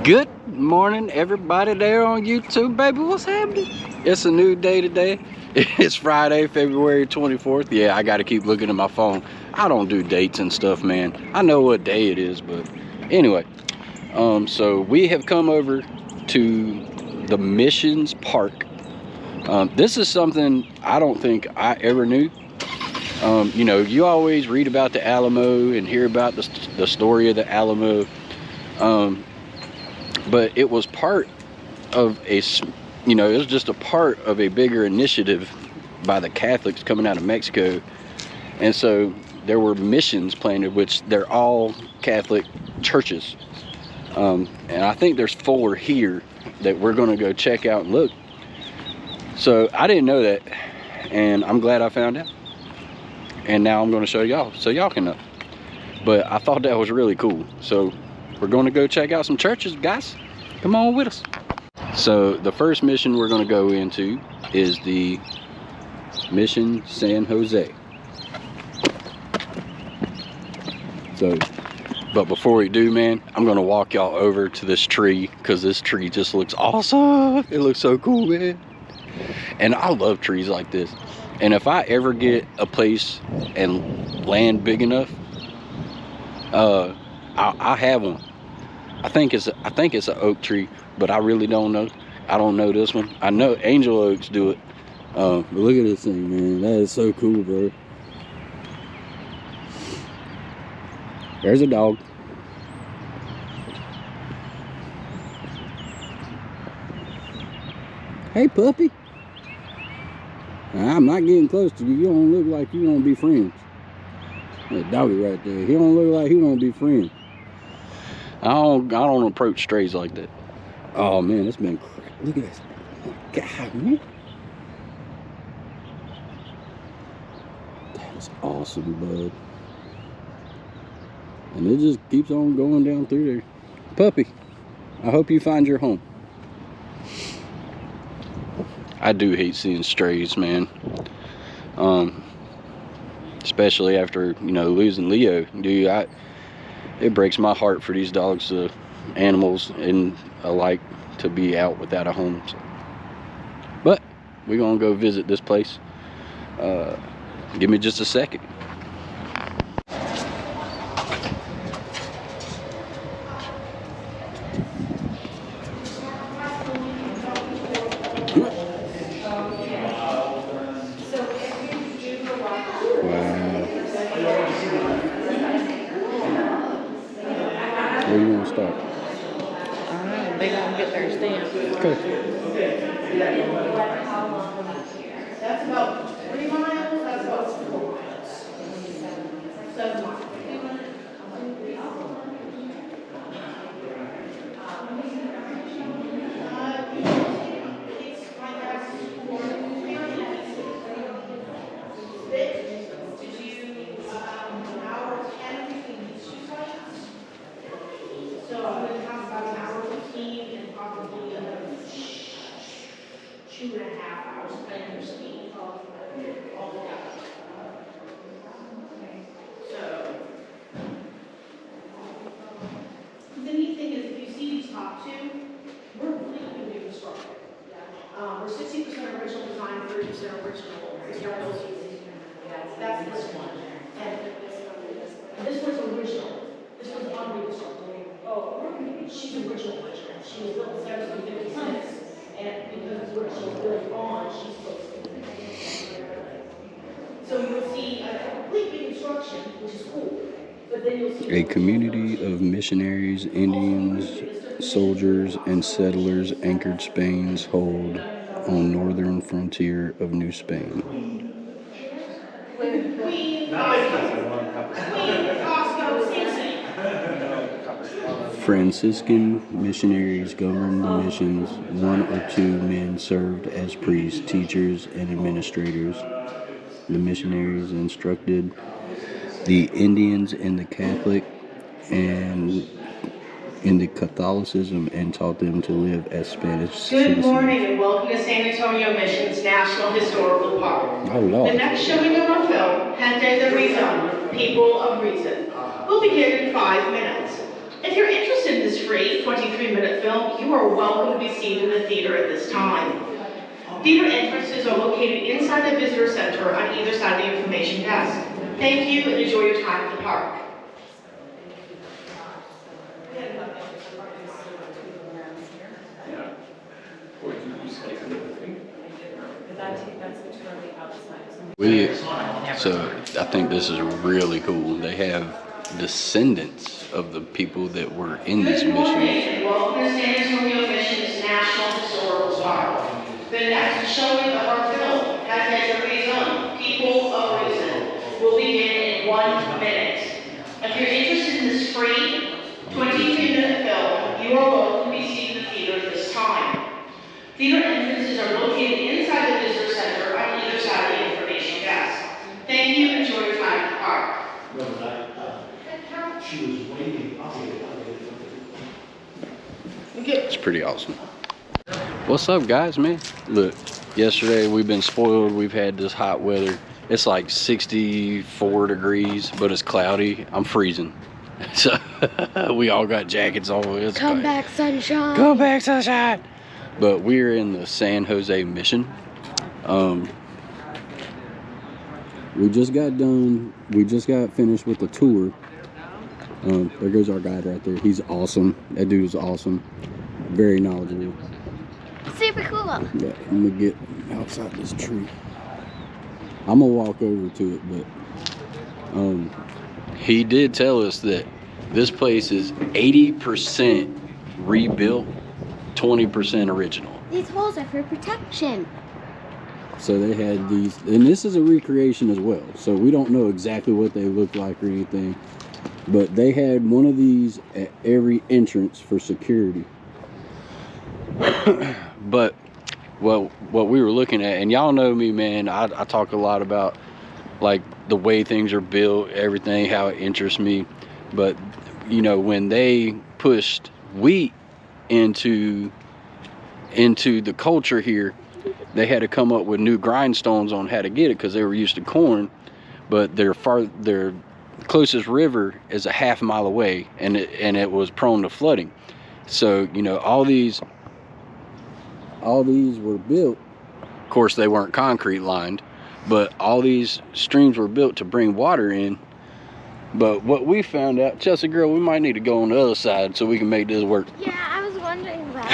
Good morning, everybody there on YouTube, baby. What's happening? It's a new day today. It's Friday, February 24th. Yeah, I gotta keep looking at my phone. I don't do dates and stuff, man. I know what day it is, but anyway. So we have come over to the Missions Park. This is something I don't think I ever knew. You know, you always read about the Alamo and hear about the story of the Alamo. But it was part of it was just a part of a bigger initiative by the Catholics coming out of Mexico. And so there were missions planted, which they're all Catholic churches. And I think there's 4 here that we're going to go check out and look. So I didn't know that, and I'm glad I found out. And now I'm going to show y'all so y'all can know. But I thought that was really cool. So we're going to go check out some churches, guys. Come on with us. So the first mission we're going to go into is the Mission San Jose. So, but before we do, man, I'm going to walk y'all over to this tree because this tree just looks awesome. It looks so cool, man. And I love trees like this. And if I ever get a place and land big enough, I have one. I think it's an oak tree, but I really don't know. I don't know this one. I know angel oaks do it. But look at this thing, man. That is so cool, bro. There's a dog. Hey, puppy. I'm not getting close to you. You don't look like you want to be friends. That doggy right there. He don't look like he want to be friends. I don't approach strays like that. Oh man, it's been crap. Look at this. God, man. That is awesome, bud. And it just keeps on going down through there. Puppy, I hope you find your home. I do hate seeing strays, man. Especially after, losing Leo. Dude, it breaks my heart for these dogs, animals and alike, to be out without a home. So. But we're gonna go visit this place. Give me just a second. Where you want to start? I don't know. They gonna get their stamp. Okay. That's about 3 miles. That's about 4 miles. 7 miles. So I'm going to talk about 1:15 and probably 2.5 hours depending on your speed altogether. So the neat thing is, if you see these top 2, we're completely reconstructed. We're 60% original design, 30% original. That's this one. And this one's original. This one's unreconstructed. Oh, she's original. She was built in 1756, and because it's original built on, she's supposed to be. So you'll see a complete reconstruction, which is cool. But then you'll see A community of missionaries, Indians, soldiers, and settlers anchored Spain's hold on northern frontier of New Spain. Queen Costco, same. Franciscan missionaries governed the missions. 1 or 2 men served as priests, teachers, and administrators. The missionaries instructed the Indians in the Catholic and in the Catholicism and taught them to live as Spanish citizens. Good morning and welcome to San Antonio Mission's National Historical Park. Oh, Lord. The next showing of our film, Gente de Reason, People of Reason, will begin in 5 minutes. If you're interested in this free 23-minute film, you are welcome to be seated in the theater at this time. Theater entrances are located inside the visitor center on either side of the information desk. Thank you and enjoy your time at the park. So I think this is really cool. They have descendants of the people that were in these Good morning, missions. and welcome to San Antonio Mission's National Historical Park. The next showing of our film, Hashtag Reason, People of Reason, will begin in 1 minute. If you're interested in this free 23-minute film, you are welcome to be seated in the theater at this time. Theater entrances are located inside the visitor center on either side of the information desk. Thank you and enjoy your time at the park. She was waiting. It's pretty awesome. What's up, guys, man? Look, yesterday we've been spoiled. We've had this hot weather. It's like 64 degrees, but it's cloudy. I'm freezing. So we all got jackets on. It's Come bad. back, sunshine. Come back, sunshine. But we're in the San Jose Mission. We just got done. We just got finished with the tour. There goes our guide right there. He's awesome. That dude is awesome. Very knowledgeable. Super cool. Yeah, I'm gonna get outside this tree. I'm gonna walk over to it, but he did tell us that this place is 80% rebuilt, 20% original. These holes are for protection. So they had these, and this is a recreation as well. So we don't know exactly what they look like or anything, but they had one of these at every entrance for security. But well, what we were looking at, and y'all know me, man, I talk a lot about like the way things are built, everything, how it interests me. But you know, when they pushed wheat into the culture here, they had to come up with new grindstones on how to get it because they were used to corn. But their closest river is a half mile away, and it was prone to flooding. So you know, all these were built. Of course, they weren't concrete lined, but all these streams were built to bring water in. But what we found out, Chelsea girl, we might need to go on the other side so we can make this work. Yeah, I was wondering about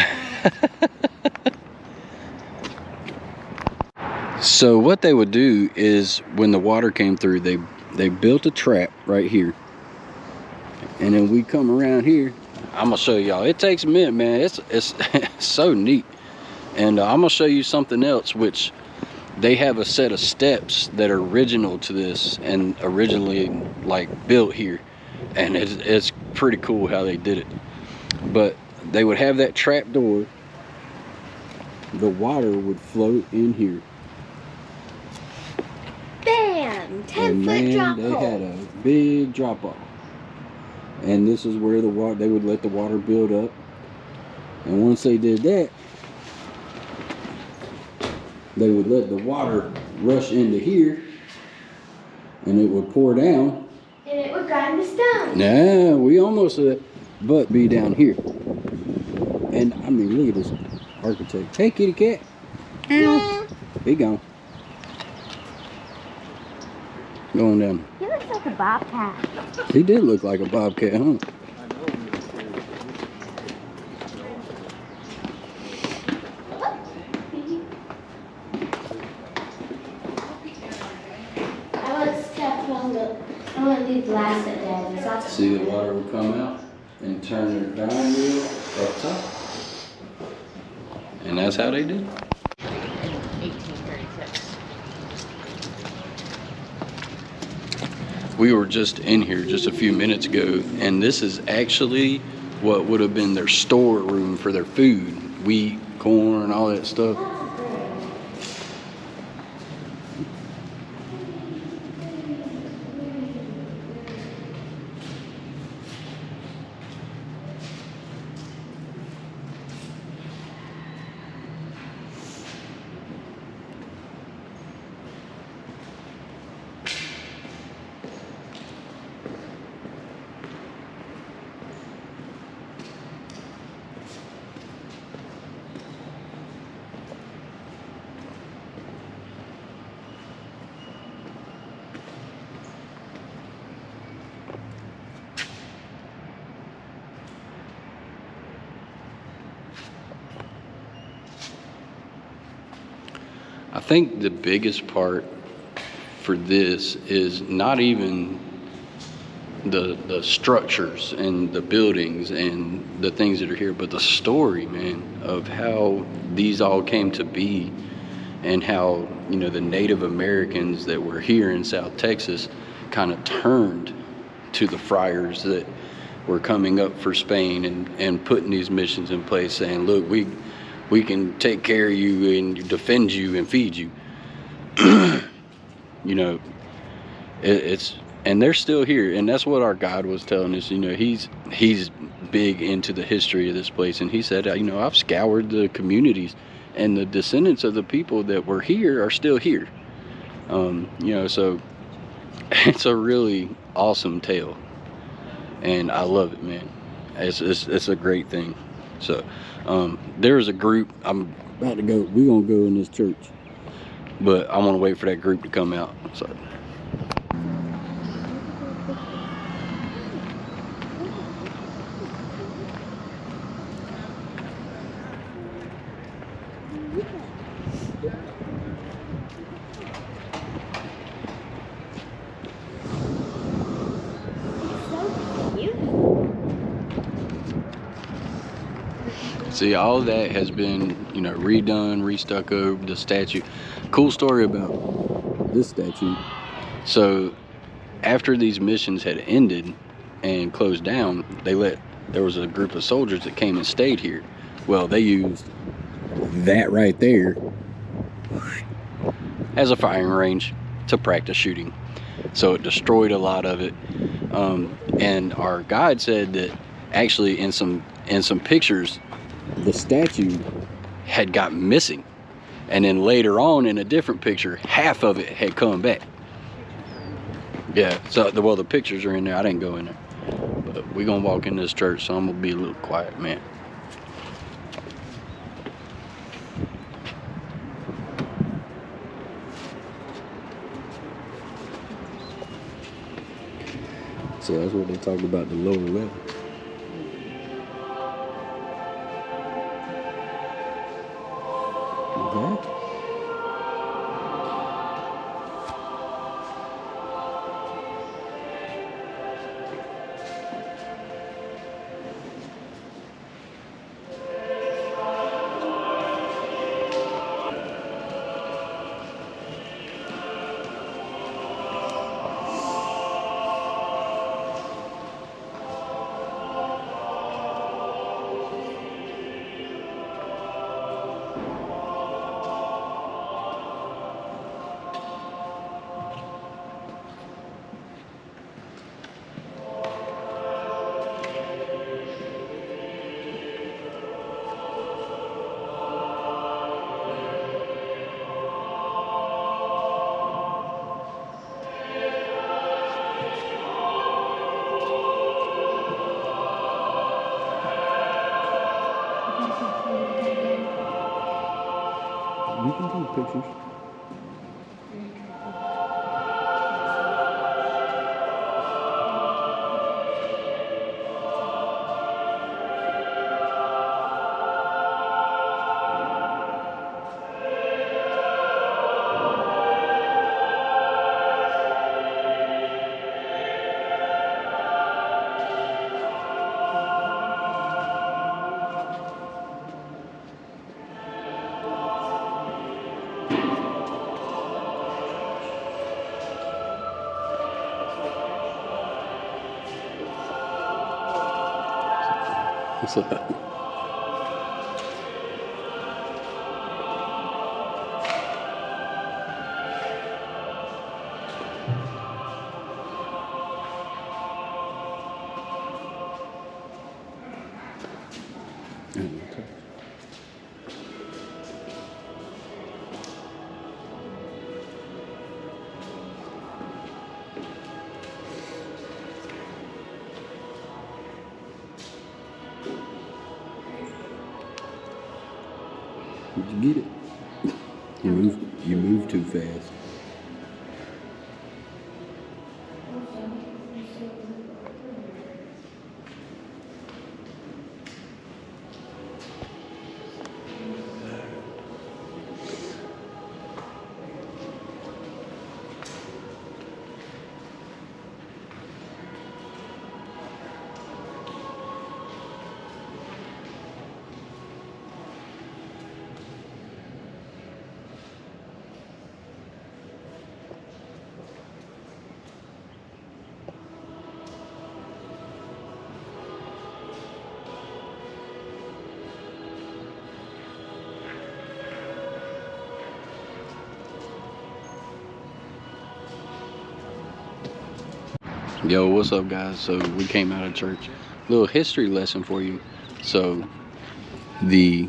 that. So what they would do is when the water came through, they built a trap right here, and then we come around here. I'm gonna show y'all. It takes a minute, man. It's so neat. And I'm gonna show you something else, which they have a set of steps that are original to this and originally like built here, and it's pretty cool how they did it. But they would have that trap door. The water would float in here. Bam! 10-foot Man, drop they hole. had a big drop off, and this is where the water, they would let the water build up, and once they did that, they would let the water rush into here, and it would pour down. And it would grind the stone. Nah, we almost but be down here. And I mean, look at this architect. Hey, kitty cat. Yeah. He gone. Going down. He looks like a bobcat. He did look like a bobcat, huh? I want to leave glass at Dad's. That's See, the water would come out and turn their dining wheel up top. And that's how they did it. 1836. We were just in here just a few minutes ago, and this is actually what would have been their storeroom for their food. Wheat, corn, all that stuff. I think the biggest part for this is not even the structures and the buildings and the things that are here, but the story, man, of how these all came to be, and how, you know, the Native Americans that were here in South Texas kind of turned to the friars that were coming up for Spain and putting these missions in place, saying, look, we can take care of you and defend you and feed you. You know, it's and they're still here, and that's what our guide was telling us. You know, he's big into the history of this place, and he said, you know, I've scoured the communities, and the descendants of the people that were here are still here. You know, so it's a really awesome tale, and I love it, man. It's a great thing. So there's a group. I'm about to go. We're gonna go in this church, but I want to wait for that group to come out. So. See, all of that has been, you know, redone, restucco, the statue. Cool story about this statue. So, after these missions had ended and closed down, there was a group of soldiers that came and stayed here. Well, they used that right there as a firing range to practice shooting. So it destroyed a lot of it. And our guide said that actually in some pictures, the statue had got missing, and then later on in a different picture, half of it had come back. Yeah, so the pictures are in there. I didn't go in there, but we're gonna walk in this church, so I'm gonna be a little quiet, man. So that's what they talked about, the lower level. Okay. You can take pictures. What's up? Did you get it? You move too fast. Yo, what's up, guys? So we came out of church. Little history lesson for you. So the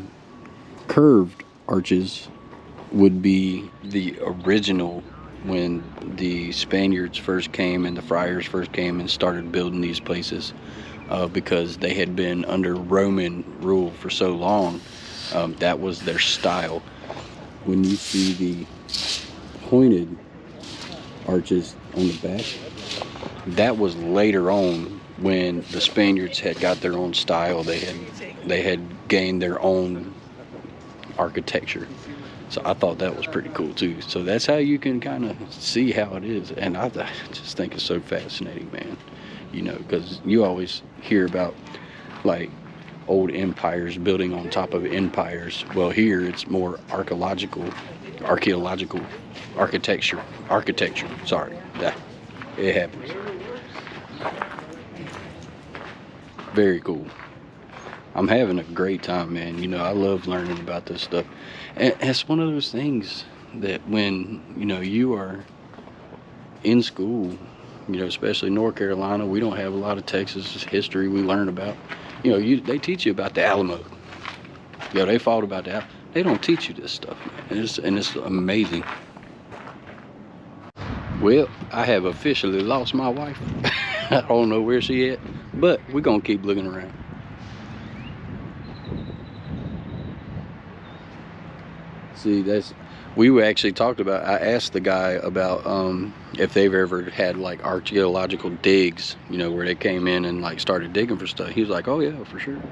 curved arches would be the original when the Spaniards first came and the friars first came and started building these places, because they had been under Roman rule for so long. That was their style. When you see the pointed arches on the back, that was later on when the Spaniards had got their own style. They had gained their own architecture. So I thought that was pretty cool too. So that's how you can kind of see how it is. And I just think it's so fascinating, man. You know, because you always hear about like old empires building on top of empires. Well, here it's more archaeological architecture. Sorry, yeah, it happens. Very cool. I'm having a great time, man. You know, I love learning about this stuff. And it's one of those things that when, you know, you are in school, you know, especially North Carolina, we don't have a lot of Texas history we learn about. You know, they teach you about the Alamo. You know, they fought about the Alamo. They don't teach you this stuff, man. And it's amazing. Well, I have officially lost my wife. I don't know where she at, but we're going to keep looking around. See, we actually talked about, I asked the guy about if they've ever had like archaeological digs, you know, where they came in and like started digging for stuff. He was like, oh yeah, for sure.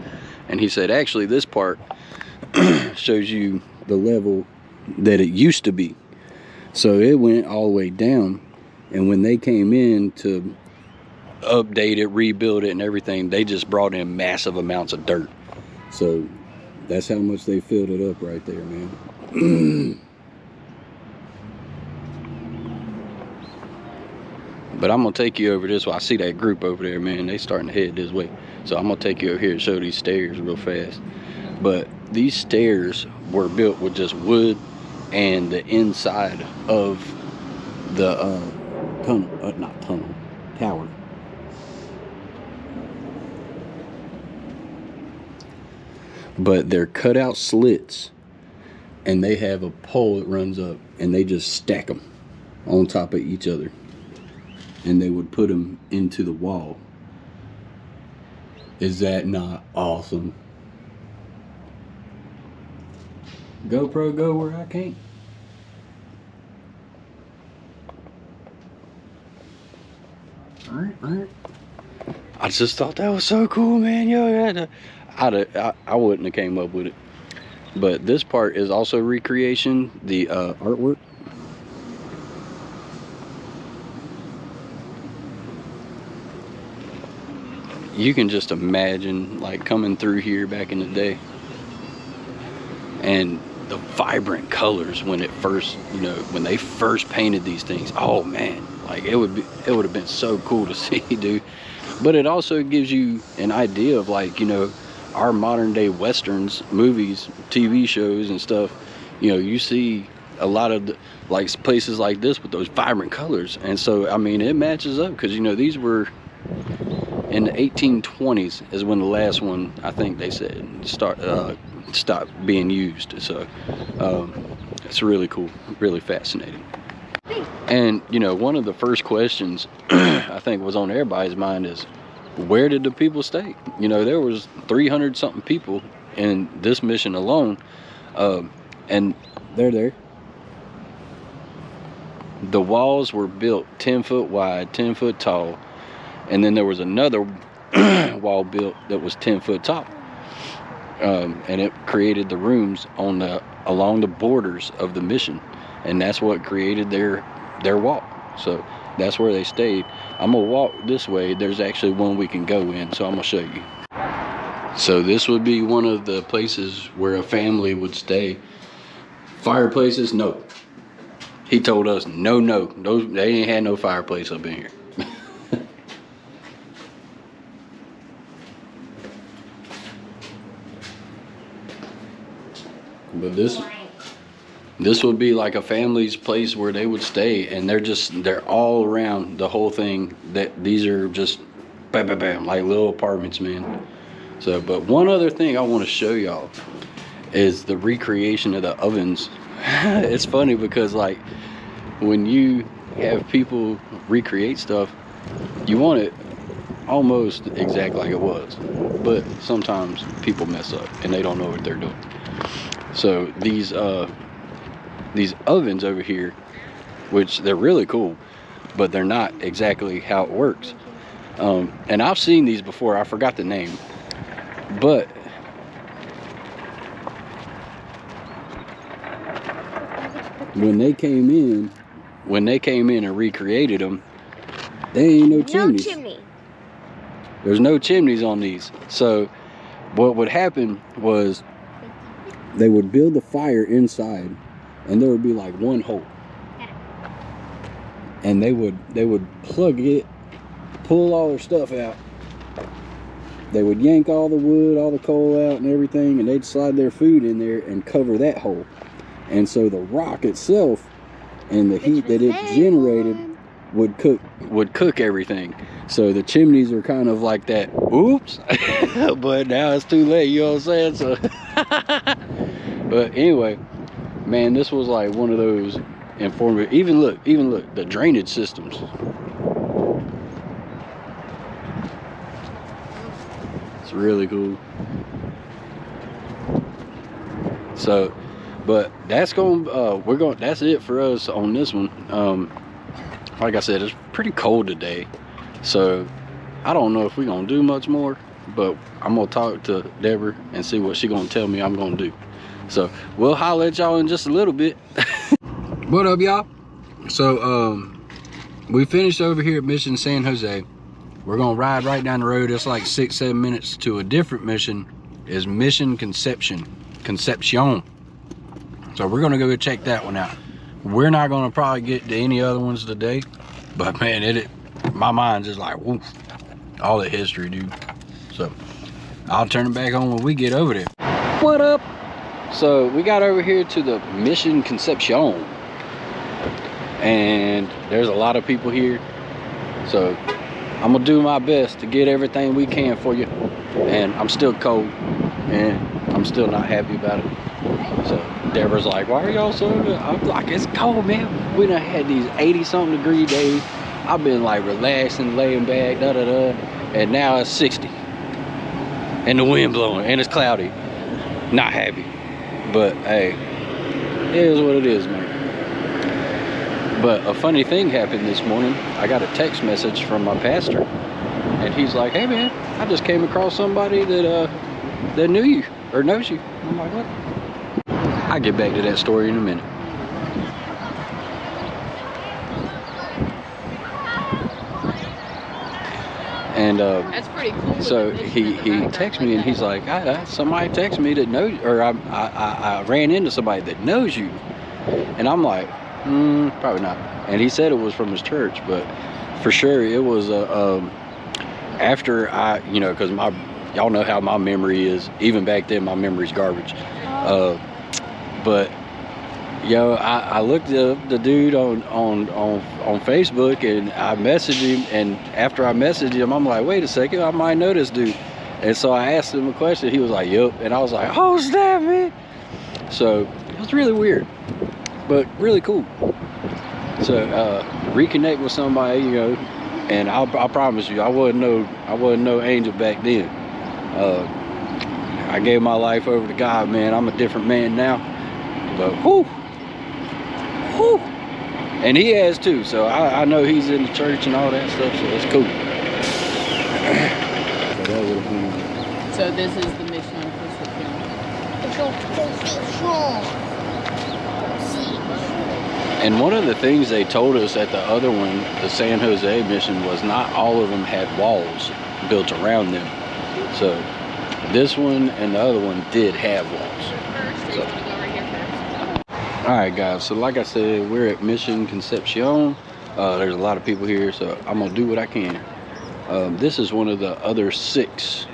And he said, actually, this part shows you the level that it used to be. So it went all the way down. And when they came in to update it, rebuild it and everything, they just brought in massive amounts of dirt. So that's how much they filled it up right there, man. But I'm gonna take you over this way. I see that group over there, man. They starting to head this way. So I'm gonna take you over here and show these stairs real fast. But these stairs were built with just wood and the inside of the tower. But they're cut out slits, and they have a pole that runs up, and they just stack them on top of each other, and they would put them into the wall. Is that not awesome? GoPro, go where I can't. All right. I just thought that was so cool, man. Yo, I wouldn't have came up with it. But this part is also recreation, the artwork. You can just imagine like coming through here back in the day and the vibrant colors when it first, you know, when they first painted these things. Oh man, like it would have been so cool to see, dude. But it also gives you an idea of like, you know, our modern day westerns, movies, TV shows and stuff. You know, you see a lot of like places like this with those vibrant colors. And so I mean it matches up because, you know, these were in the 1820s is when the last one, I think they said, stopped being used. So it's really cool, really fascinating. And you know, one of the first questions I think was on everybody's mind is, where did the people stay? You know, there was 300 something people in this mission alone, and they're there. The walls were built 10 foot wide, 10 foot tall, and then there was another wall built that was 10 foot tall, and it created the rooms along the borders of the mission, and that's what created their walk. So that's where they stayed. I'm gonna walk this way. There's actually one we can go in, so I'm gonna show you. So this would be one of the places where a family would stay. Fireplaces, no. He told us no, they ain't had no fireplace up in here. But this This would be like a family's place where they would stay, and they're all around the whole thing. That these are just bam, bam, bam, like little apartments, man. So, but one other thing I want to show y'all is the recreation of the ovens. It's funny because like when you have people recreate stuff, you want it almost exact like it was, but sometimes people mess up and they don't know what they're doing. So these ovens over here, which they're really cool, but they're not exactly how it works. And I've seen these before. I forgot the name, but when they came in and recreated them, they ain't no chimneys. No chimney. There's no chimneys on these. So what would happen was they would build the fire inside, and there would be like one hole, and they would plug it, pull all their stuff out. They would yank all the wood, all the coal out and everything, and they'd slide their food in there and cover that hole. And so the rock itself and the heat that it generated would cook everything. So the chimneys are kind of like that, oops, but now it's too late, you know what I'm saying? So but anyway, man, this was like one of those informative. Even look, the drainage systems. It's really cool. So, but that's that's it for us on this one. Like I said, it's pretty cold today, so I don't know if we're gonna do much more, but I'm gonna talk to Deborah and see what she's gonna tell me I'm gonna do. So we'll holler at y'all in just a little bit. What up, y'all? So we finished over here at Mission San Jose. We're gonna ride right down the road. It's like 6-7 minutes to a different mission. Is Mission Concepcion. So we're gonna go check that one out. We're not gonna probably get to any other ones today, but man, my mind's just like, woof, all the history, dude. So I'll turn it back on when we get over there. What up? So we got over here to the Mission Concepcion, and there's a lot of people here. So I'm gonna do my best to get everything we can for you. And I'm still cold, and I'm still not happy about it. So Deborah's like, why are y'all so good? I'm like, it's cold, man. We done had these 80-something degree days. I've been like relaxing, laying back, and now it's 60. And the wind blowing, and it's cloudy. Not happy. But hey, it is what it is, man. But a funny thing happened this morning. I got a text message from my pastor, and he's like, hey man, I just came across somebody that knew you or knows you. I'm like, what? I'll get back to that story in a minute. And That's pretty cool. so he texted me, and he's like, somebody texted me that knows, or I ran into somebody that knows you. And I'm like, probably not. And he said it was from his church, but for sure it was after because y'all know how my memory is. Even back then, my memory's garbage. But I looked up the dude on Facebook, and I messaged him. And after I messaged him, I'm like, wait a second, I might know this dude. And so I asked him a question. He was like, yup. And I was like, oh snap, man. So it was really weird, but really cool. So reconnect with somebody, and I promise you, I wasn't no angel back then. I gave my life over to God, man. I'm a different man now. But whew, and he has too. So I know he's in the church and all that stuff. So it's cool. So this is the Mission Concepcion. And one of the things they told us at the other one, the San Jose mission, was not all of them had walls built around them. So this one and the other one did have walls. So. Alright guys, so like I said, we're at Mission Concepcion. There's a lot of people here, so I'm going to do what I can. This is one of the other 6.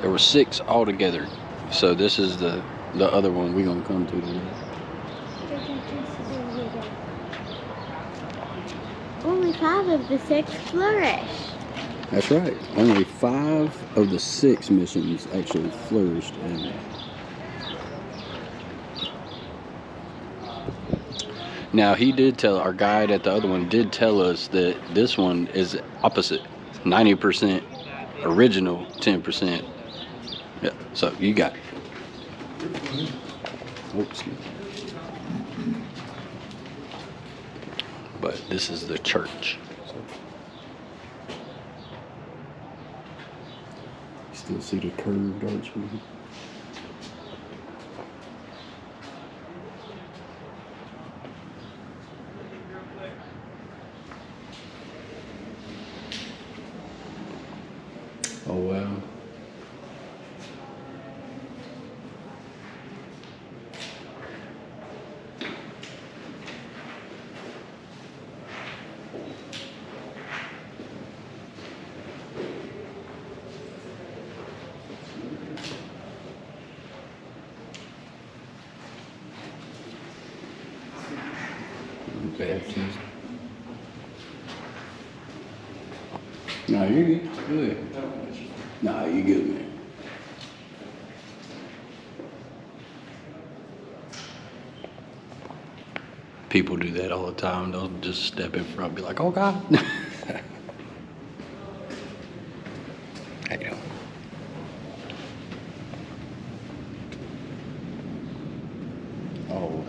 There were 6 altogether. So this is the other one we're going to come to today. Only 5 of the 6 flourish. That's right. Only 5 of the 6 missions actually flourished. And now he did tell our guide at the other one did tell us that this one is opposite, 90% original, 10%. Yeah. So you got it. Oops. But this is the church. Still see the curved archway. Oh wow. Baptism. No, you're good. Good. Nah, you good, man. People do that all the time. They'll just step in front and be like, oh God. How you doing? Oh.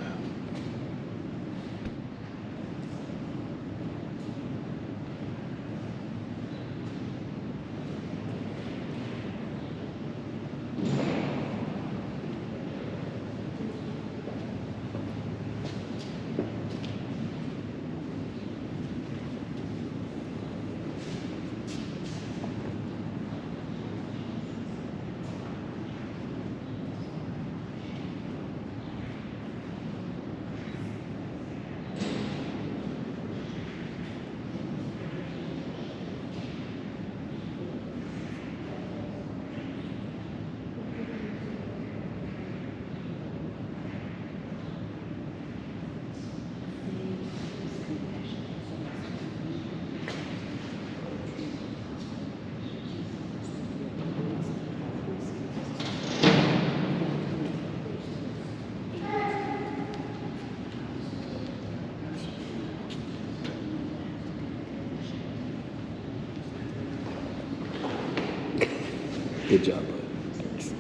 Good job, bud. Thanks.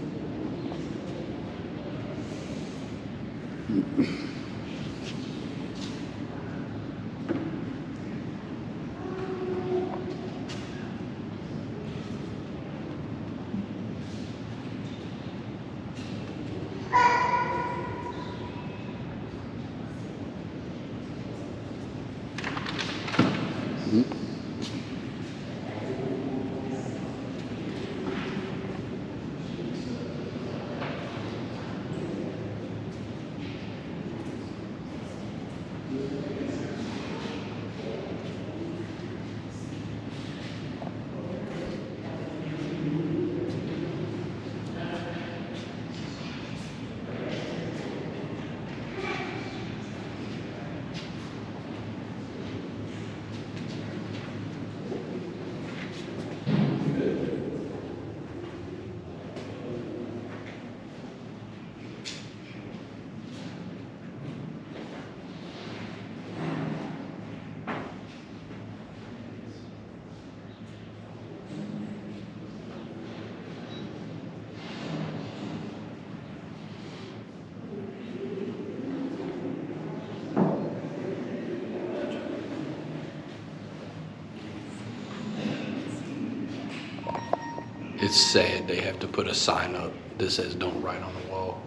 It's sad they have to put a sign up that says don't write on the wall.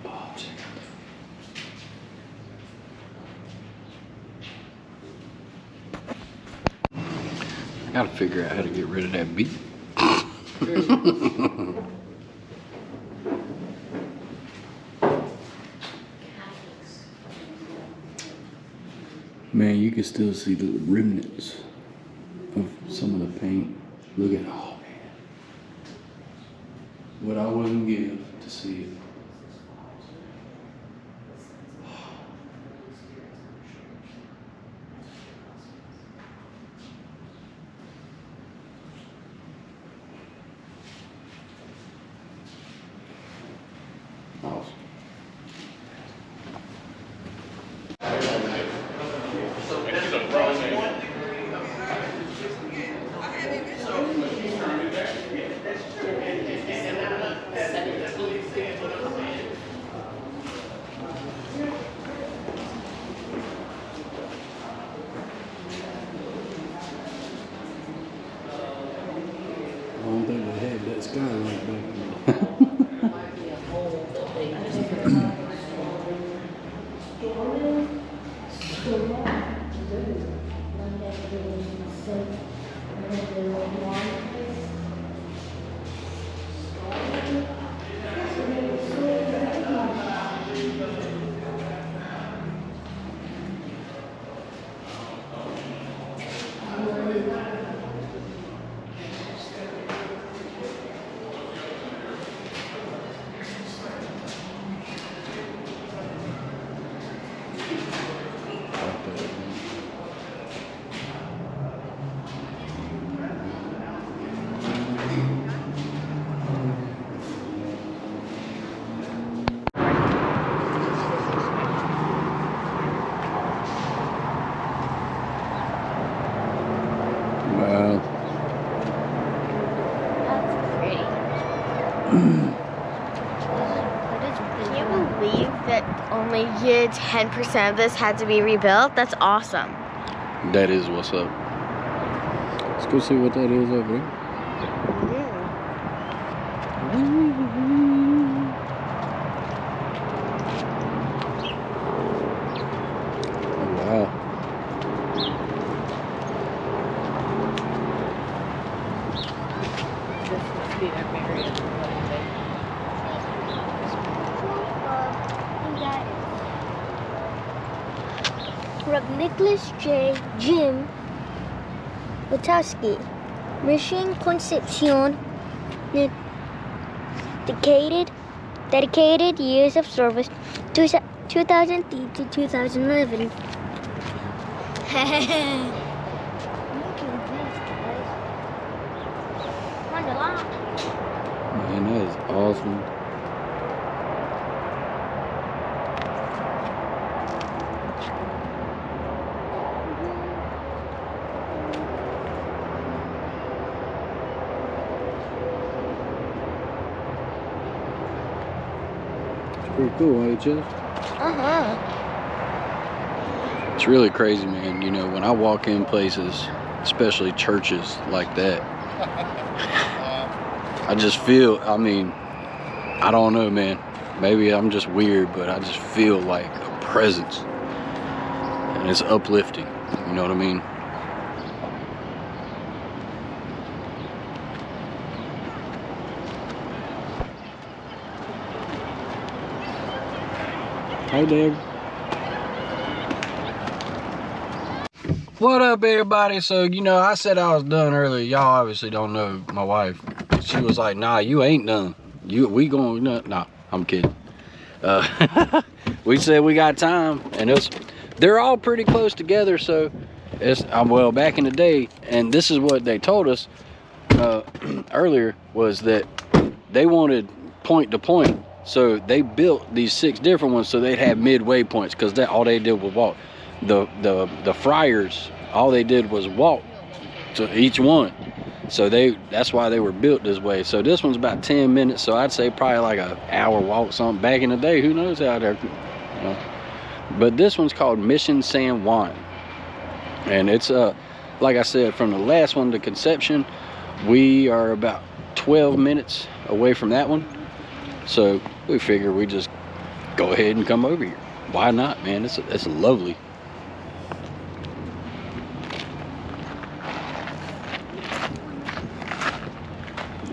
Oh, check out that. I gotta figure out how to get rid of that beat. Man, you can still see the remnants of some of the paint. Look at, oh man. what I wouldn't give to see it. Awesome. I don't think they had that skylight back then. Wow. Can you believe that only 10% of this had to be rebuilt? That's awesome. That is what's up. Let's go see what that is over there. Wow. This must be their Marriott. From Nicholas J. Jim Witowski, Mission Concepcion, dedicated years of service, 2003 to 2011. Man, that is awesome. It's pretty cool, ain't it, Jess? It's really crazy, man. You know, when I walk in places, especially churches like that, I just feel, I mean, I don't know, man. Maybe I'm just weird, but I just feel like a presence. And it's uplifting. You know what I mean? Hey, Dave. What up, everybody? So, you know, I said I was done earlier. Y'all obviously don't know my wife. She was like, nah, you ain't done. We going, nah, I'm kidding. We said we got time, and they're all pretty close together, so well, back in the day, and this is what they told us earlier, was that they wanted point to point, so they built these 6 different ones so they'd have midway points, because all they did was walk. The friars, all they did was walk to each one, so that's why they were built this way. So this one's about 10 minutes, so I'd say probably like an hour walk, something. Back in the day, who knows out there, you know. But this one's called Mission San Juan, and it's like I said, from the last one to Conception, we are about 12 minutes away from that one, so we figure we just go ahead and come over here. Why not, man? It's lovely.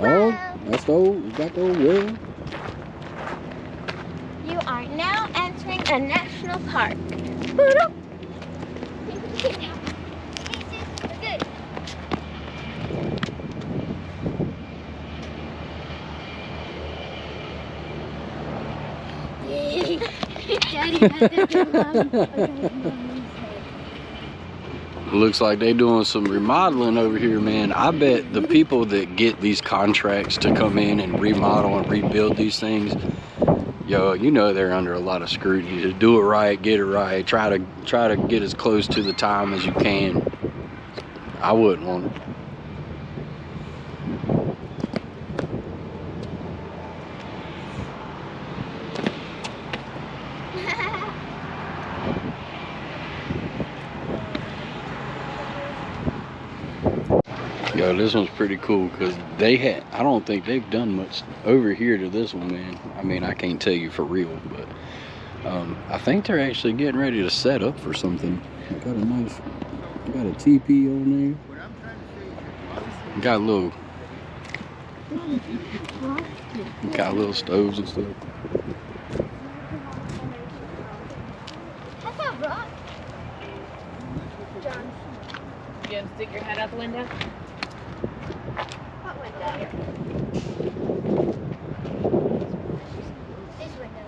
Oh, that's the old, you got the old well. You are now entering a national park. Boodle. Good. Looks like they doing some remodeling over here, man. I bet the people that get these contracts to come in and remodel and rebuild these things, yo, you know they're under a lot of scrutiny to do it right, get it right, try to get as close to the time as you can. I wouldn't want it. Yo, this one's pretty cool because I don't think they've done much over here to this one, man. I mean, I can't tell you for real, but I think they're actually getting ready to set up for something. Got a teepee on Got little stoves and stuff. That's a rock. You gonna stick your head out the window? What window? This window.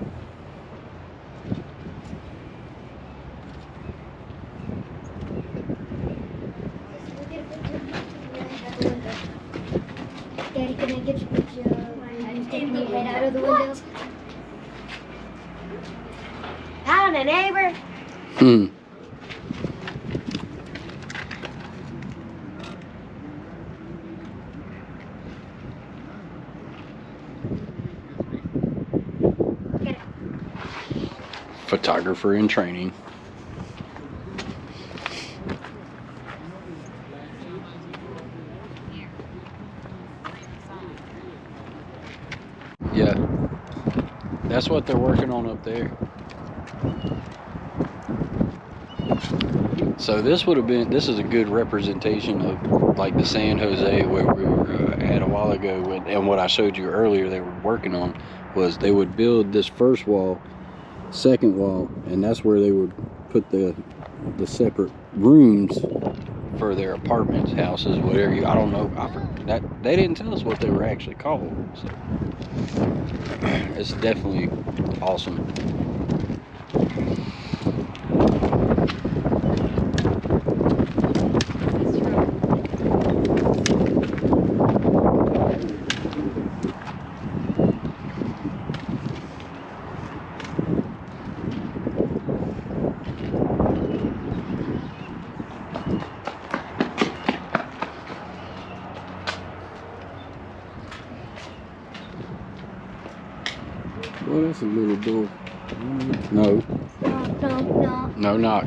Daddy, can I get you a picture of you sticking your head out of the window? Howdy, neighbor. Hmm. Photographer in training. Yeah, that's what they're working on up there. So this is a good representation of like the San Jose where we were at a while ago, and what I showed you earlier they were working on was they would build this first wall, second wall, and that's where they would put the separate rooms for their apartments, houses, whatever I don't know. That they didn't tell us what they were actually called. So it's definitely awesome. Well, that's a little door. No, No. no knock.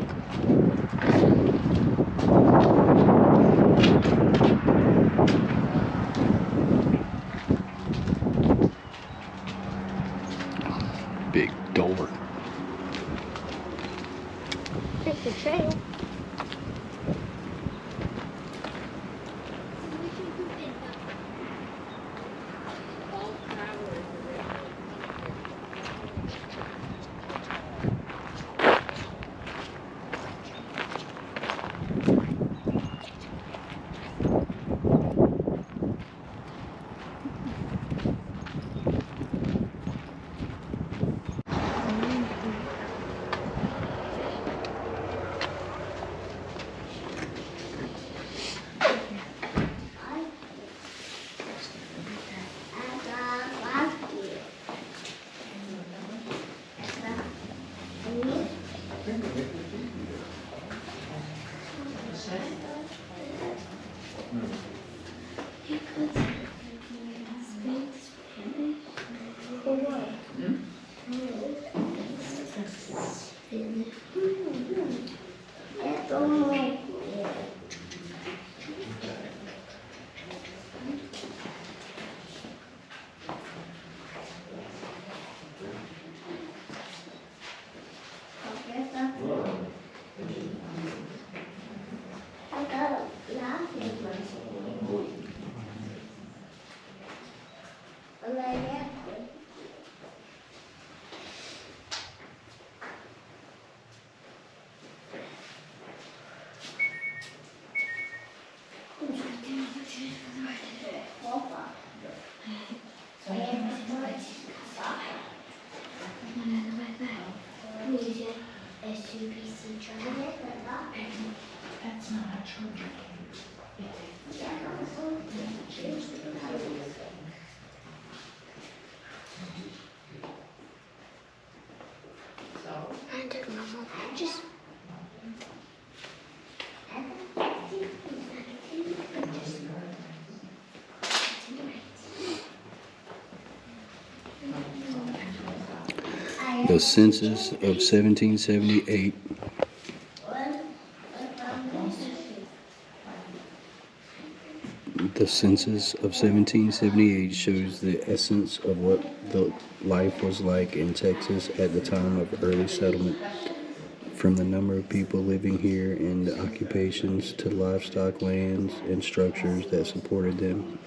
Big door. It's the trail. SUPC charger. That's not a charger. I took normal just. The census of 1778. The census of 1778 shows the essence of what the life was like in Texas at the time of early settlement. From the number of people living here and the occupations to livestock lands and structures that supported them,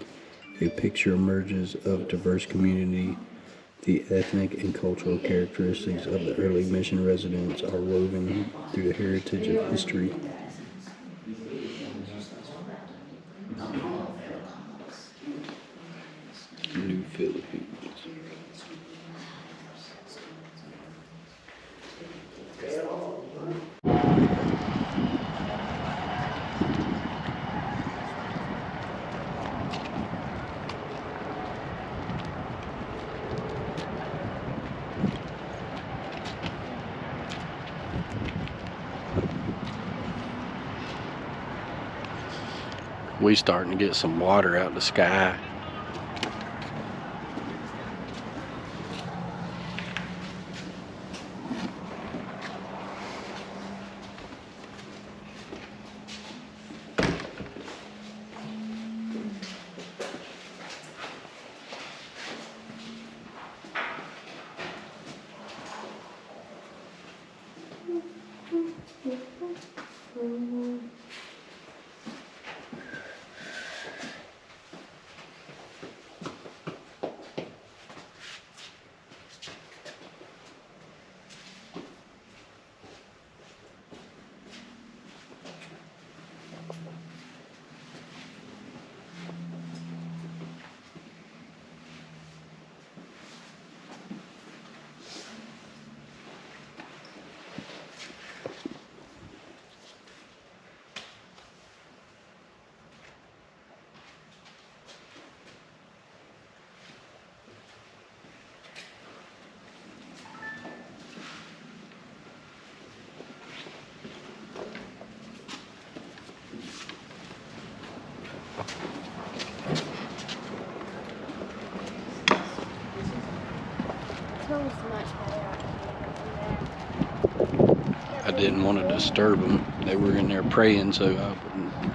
a picture emerges of diverse community. The ethnic and cultural characteristics of the early mission residents are woven through the heritage of history. New Philippines. We starting to get some water out the sky. Smells much better. I didn't want to disturb them. They were in there praying, so I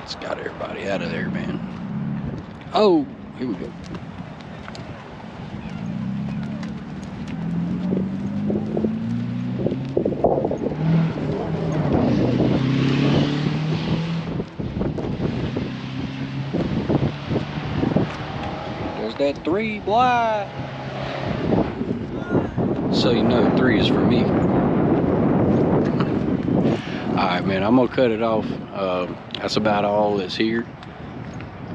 just got everybody out of there, man. Oh, here we go. There's that 3, boy. So you know 3 is for me. Alright, man, I'm gonna cut it off. That's about all that's here.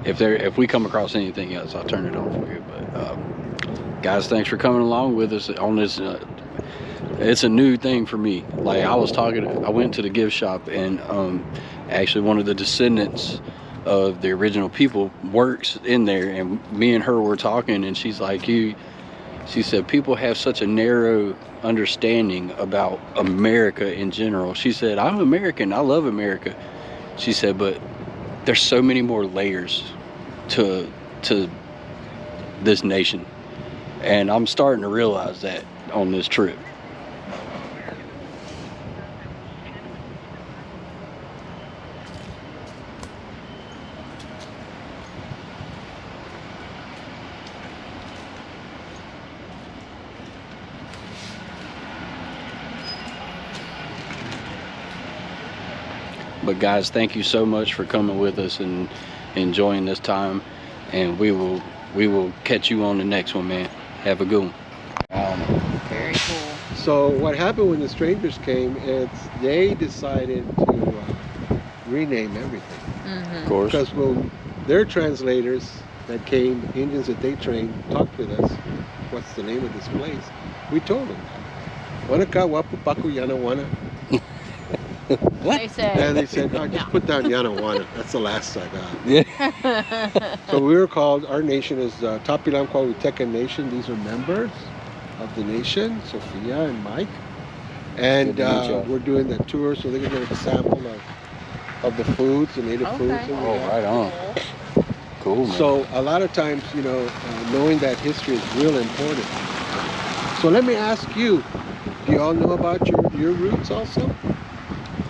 If we come across anything else, I'll turn it on for you. But guys, thanks for coming along with us on this. It's a new thing for me. Like I went to the gift shop, and actually one of the descendants of the original people works in there, and me and her were talking, and she's like, she said people have such a narrow understanding about America in general. She said, I'm American, I love America. She said, but there's so many more layers to this nation. And I'm starting to realize that on this trip. But guys, thank you so much for coming with us and enjoying this time. And we will catch you on the next one, man. Have a good one. Very cool. So what happened when the strangers came is they decided to rename everything. Of course. Because when their translators that came, Indians that they trained, talked with us, what's the name of this place? We told them. Wanaka Wapu Paku Yana Wana. They said. And they said, oh, just put down Yanawana. That's the last I got. Yeah. So we were called, our nation is Tapilamqua Huitecan Nation. These are members of the nation, Sophia and Mike. And Good to meet y'all. we're doing the tour so they can get a sample of the foods, the native foods. Okay. that we Oh, have. right on. Cool, man. So a lot of times, you know, knowing that history is real important. So let me ask you, do you all know about your roots also?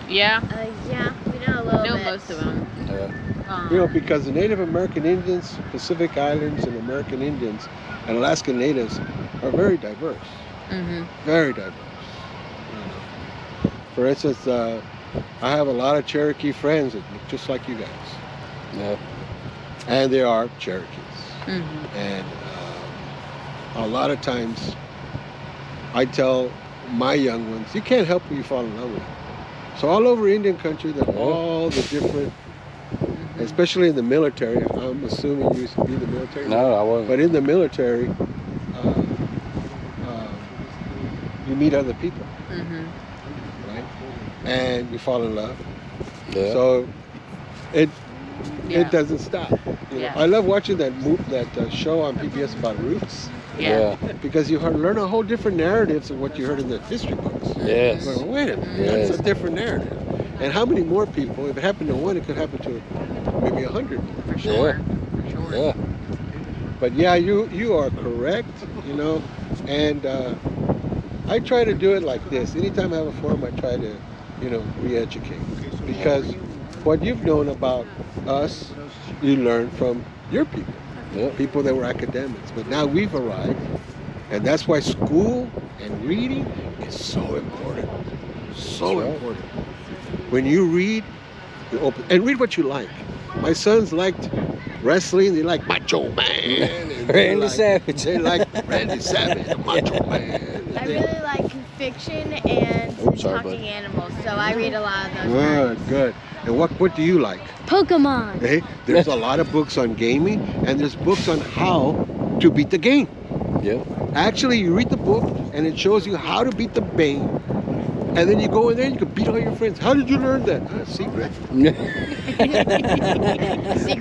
Yeah. Yeah, we know a little I know bit. most of them. Yeah. You know, because the Native American Indians, Pacific Islands, and American Indians, and Alaskan Natives are very diverse. Mm-hmm. Very diverse. You know. For instance, I have a lot of Cherokee friends that look just like you guys. Yeah. And they are Cherokees. Mm-hmm. And a lot of times I tell my young ones, you can't help who you fall in love with. So all over Indian country, there are all the different, especially in the military. I'm assuming you used to be in the military. No, I wasn't. But in the military, you meet other people, Mm-hmm. right? And you fall in love. Yeah. So it Yeah. doesn't stop. You know, Yeah. I love watching that show on PBS about roots, Yeah. because you learn a whole different narratives of what you heard in the history books. Yes. Well, wait a minute, Yes. that's a different narrative. And how many more people? If it happened to one, it could happen to maybe 100 more. For sure. For sure. Yeah. But yeah, you are correct. You know, and I try to do it like this. Anytime I have a forum, I try to, you know, re-educate, because what you've known about us, you learn from your people, Yep. people that were academics. But now we've arrived, and that's why school and reading is so important. So That's right. important. When you read, you open and read what you like. My sons liked wrestling. They like Macho Man. And they Randy like- Savage. They like Randy Savage, the Macho Man. I They- really like fiction and Oops, sorry, talking bud. animals, so I read a lot of those. Good, good. And what do you like? Pokemon. Hey, there's a lot of books on gaming, and there's books on how to beat the game. Yep. Actually, you read the book, and it shows you how to beat the game. And then you go in there, and you can beat all your friends. How did you learn that? Secret.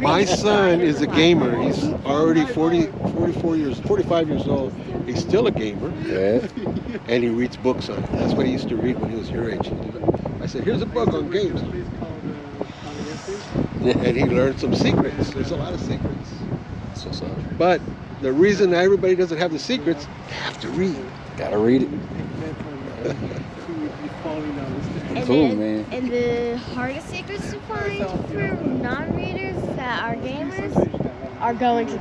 My son is a gamer. He's already 45 years old. He's still a gamer, Yeah. and he reads books on it. That's what he used to read when he was your age. I said, here's a book on games. And he learned some secrets. There's a lot of secrets. That's what's up. But the reason everybody doesn't have the secrets, they have to read. Gotta read it. And Cool, then- man. And the hardest secrets to find for non-readers that are gamers are going to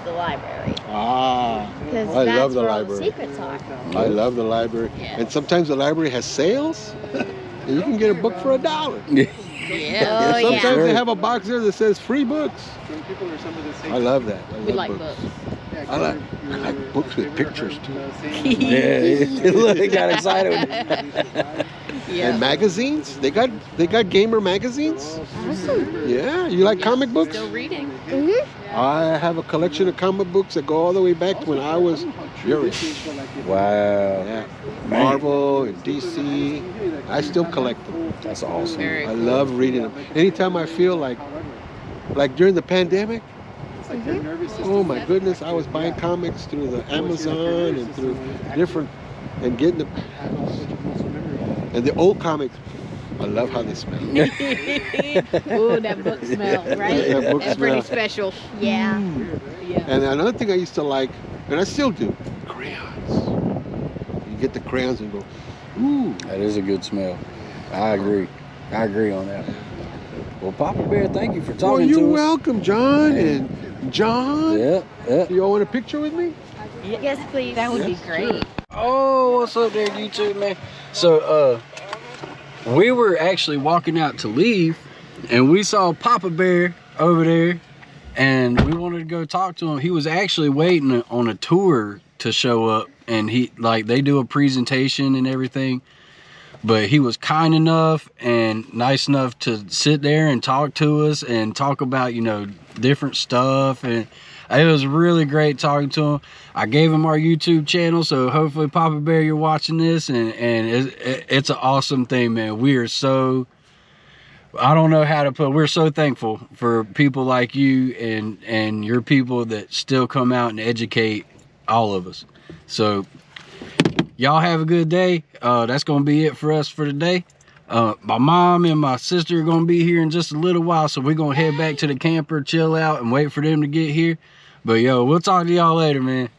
the library, Ah, because I that's love the where all library. the secrets are. I love the library. Yeah. And sometimes the library has sales, and you can get a book for $1. Yeah. Oh, Sometimes yeah. they have a box there that says free books. I love that. I We love like books. I like books with pictures too. Yeah. Look, he got excited. Yeah. And magazines. They got gamer magazines. Awesome. Yeah, you like comic books? Still reading. I have a collection of comic books that go all the way back to when I was your age. Wow. Yeah, Marvel and DC. I still collect them. That's awesome. Very I cool. love reading them. Anytime I feel like during the pandemic, oh my goodness, I was buying comics through the Amazon and through different, and getting them. And the old comics, I love how they smell. Ooh, that book smell, right? That book That's pretty smell. special. Yeah. Yeah. And another thing I used to like, and I still do, crayons. You get the crayons and go, ooh. That is a good smell. I agree. I agree on that. Well, Papa Bear, thank you for talking Well, to you're us. welcome, John. And John, Yeah, yeah. you all want a picture with me? Yes, please. That would be great. Oh, what's up there, YouTube, man? So, we were actually walking out to leave, and we saw Papa Bear over there, and we wanted to go talk to him. He was actually waiting on a tour to show up, and they do a presentation and everything. but he was kind enough and nice enough to sit there and talk to us and talk about, you know, different stuff. And it was really great talking to him. I gave him our YouTube channel, so hopefully Papa Bear, you're watching this, and it's an awesome thing, man. We are so, I don't know how to put, we're so thankful for people like you and your people that still come out and educate all of us. So y'all have a good day. That's gonna be it for us for today. My mom and my sister are gonna be here in just a little while, so we're gonna head back to the camper, chill out, and wait for them to get here. But yo, we'll talk to y'all later, man.